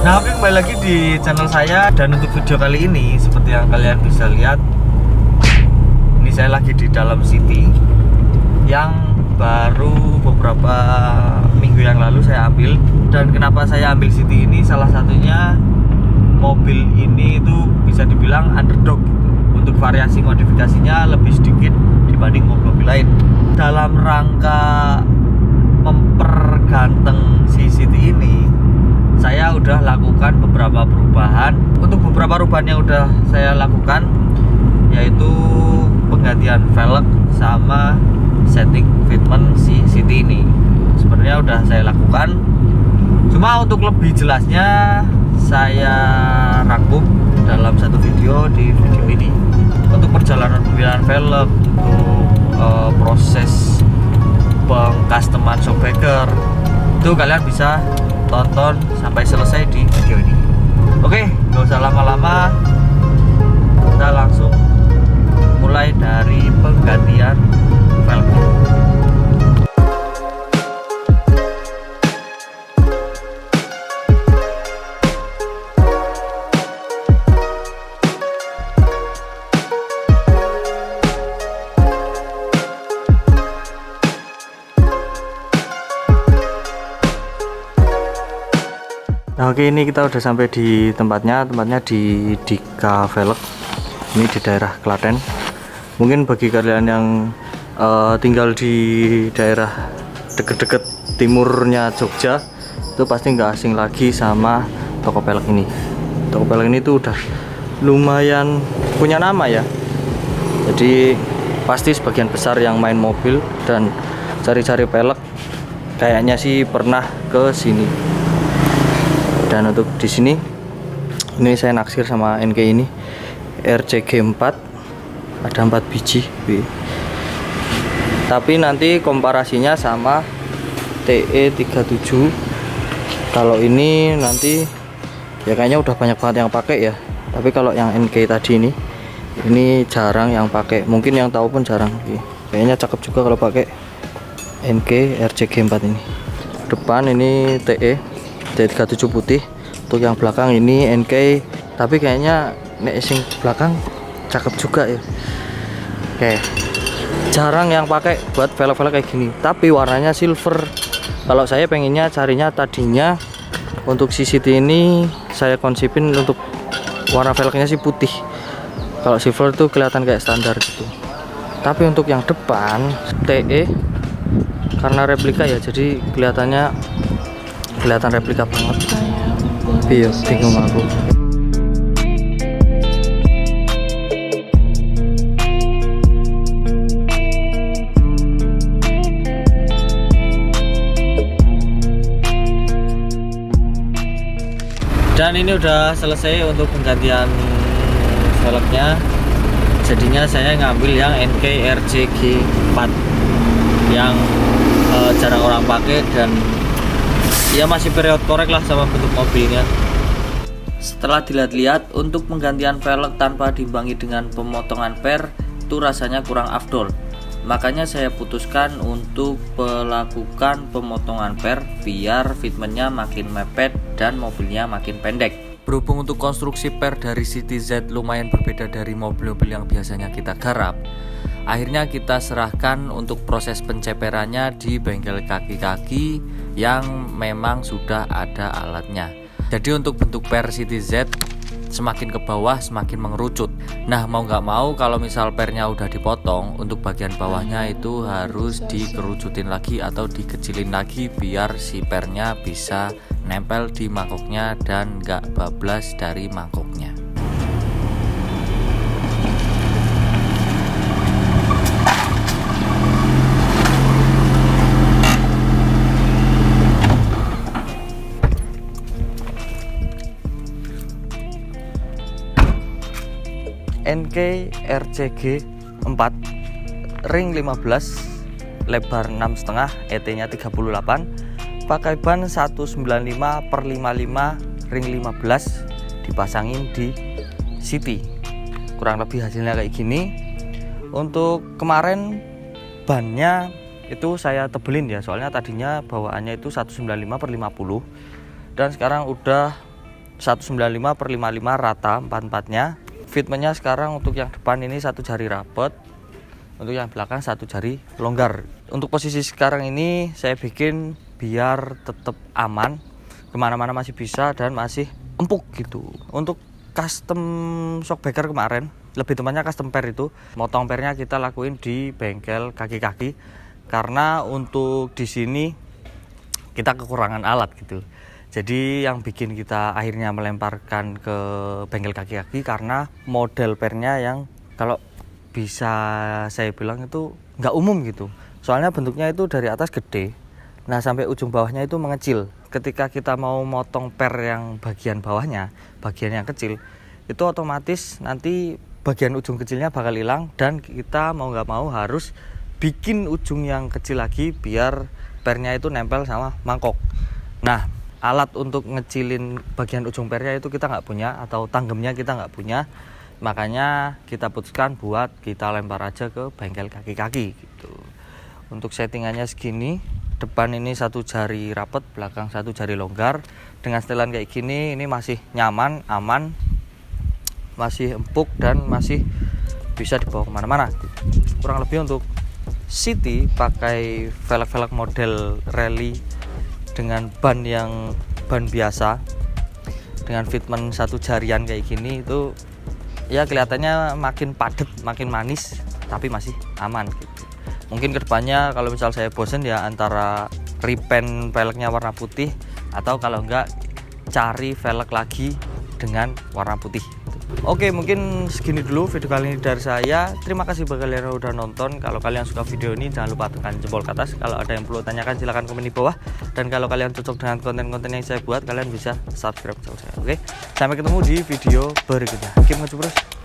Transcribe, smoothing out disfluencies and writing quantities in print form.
Nah, oke, kembali lagi di channel saya. Dan untuk video kali ini, seperti yang kalian bisa lihat, ini saya lagi di dalam city yang baru beberapa minggu yang lalu saya ambil. Dan kenapa saya ambil city ini, salah satunya mobil ini itu bisa dibilang underdog gitu. Untuk variasi modifikasinya lebih sedikit dibanding mobil-mobil lain. Dalam rangka memperganteng si city ini, saya udah lakukan beberapa perubahan. Untuk beberapa perubahan yang udah saya lakukan, yaitu penggantian velg sama setting fitment si city ini. Sebenarnya udah saya lakukan, cuma untuk lebih jelasnya saya rangkum dalam satu video di video ini. Untuk perjalanan pemilihan velg, untuk proses pengcustoman shockbreaker, itu kalian bisa tonton sampai selesai di video ini. Oke, nggak usah lama-lama, kita langsung mulai dari penggantian velg. Nah, oke, ini kita udah sampai di tempatnya di Dika Velg. Ini di daerah Klaten. Mungkin bagi kalian yang tinggal di daerah deket-deket timurnya Jogja, itu pasti nggak asing lagi sama toko velg ini. Toko velg ini tuh udah lumayan punya nama ya. Jadi pasti sebagian besar yang main mobil dan cari-cari velg kayaknya sih pernah ke sini. Dan untuk di sini, ini saya naksir sama NK ini RCG 4, ada 4 biji. Tapi nanti komparasinya sama TE37. Kalau ini nanti ya kayaknya udah banyak banget yang pakai ya. Tapi kalau yang NK tadi ini jarang yang pakai. Mungkin yang tahu pun jarang. Kayaknya cakep juga kalau pakai NK RCG 4 ini. Depan ini TE37 putih. Untuk yang belakang ini NK, tapi kayaknya nek sing belakang cakep juga ya. Oke, jarang yang pakai buat velg-velg kayak gini, tapi warnanya silver. Kalau saya pengennya carinya tadinya untuk CCT ini saya konsepin untuk warna velgnya sih putih. Kalau silver tuh kelihatan kayak standar gitu. Tapi untuk yang depan TE, karena replika ya, jadi kelihatan replika banget. Iya, bingung aku. Dan ini udah selesai untuk penggantian velgnya. Jadinya saya ngambil yang NK RCG 4 yang jarang orang pakai dan ya masih period korek lah sama bentuk mobilnya. Setelah dilihat-lihat, untuk penggantian velg tanpa diimbangi dengan pemotongan per itu rasanya kurang afdol. Makanya saya putuskan untuk melakukan pemotongan per biar fitmentnya makin mepet dan mobilnya makin pendek. Berhubung untuk konstruksi per dari City Z lumayan berbeda dari mobil-mobil yang biasanya kita garap, akhirnya kita serahkan untuk proses penceperannya di bengkel kaki-kaki yang memang sudah ada alatnya. Jadi untuk bentuk per City Z semakin ke bawah semakin mengerucut. Nah, mau nggak mau kalau misal pernya udah dipotong, untuk bagian bawahnya itu harus dikerucutin lagi atau dikecilin lagi biar si pernya bisa nempel di mangkoknya dan nggak bablas dari mangkoknya. NK RCG 4 ring 15 lebar 6,5, ET nya 38, pakai ban 195/55 ring 15, dipasangin di City. Kurang lebih hasilnya kayak gini. Untuk kemarin bannya itu saya tebelin ya, soalnya tadinya bawaannya itu 195/50 dan sekarang udah 195/55 rata 4-4-nya. Fitmentnya sekarang untuk yang depan ini 1 jari rapet, untuk yang belakang 1 jari longgar. Untuk posisi sekarang ini saya bikin biar tetap aman, kemana-mana masih bisa dan masih empuk gitu. Untuk custom shockbreaker kemarin, lebih tepatnya custom pair itu, motong pairnya kita lakuin di bengkel kaki-kaki karena untuk di sini kita kekurangan alat gitu. Jadi yang bikin kita akhirnya melemparkan ke bengkel kaki-kaki karena model pairnya yang kalau bisa saya bilang itu nggak umum gitu. Soalnya bentuknya itu dari atas gede, nah sampai ujung bawahnya itu mengecil. Ketika kita mau motong pair yang bagian bawahnya, bagian yang kecil, itu otomatis nanti bagian ujung kecilnya bakal hilang dan kita mau nggak mau harus bikin ujung yang kecil lagi biar pairnya itu nempel sama mangkok. Nah, alat untuk ngecilin bagian ujung pairnya itu kita nggak punya, atau tanggemnya kita nggak punya, makanya kita putuskan buat kita lempar aja ke bengkel kaki-kaki gitu. Untuk settingannya segini, depan ini 1 jari rapet, belakang 1 jari longgar. Dengan setelan kayak gini ini masih nyaman, aman, masih empuk dan masih bisa dibawa kemana-mana. Kurang lebih untuk City pakai velg-velg model rally dengan ban yang ban biasa dengan fitment 1 jarian kayak gini, itu ya kelihatannya makin padat, makin manis, tapi masih aman gitu. Mungkin kedepannya kalau misal saya bosen ya antara repaint velgnya warna putih, atau kalau enggak cari velg lagi dengan warna putih. Oke, mungkin segini dulu video kali ini dari saya. Terima kasih bagi kalian yang udah nonton. Kalau kalian suka video ini jangan lupa tekan jempol ke atas. Kalau ada yang perlu tanyakan silahkan komen di bawah. Dan kalau kalian cocok dengan konten-konten yang saya buat, kalian bisa subscribe channel saya. Oke, sampai ketemu di video berikutnya. Keep nge-terus.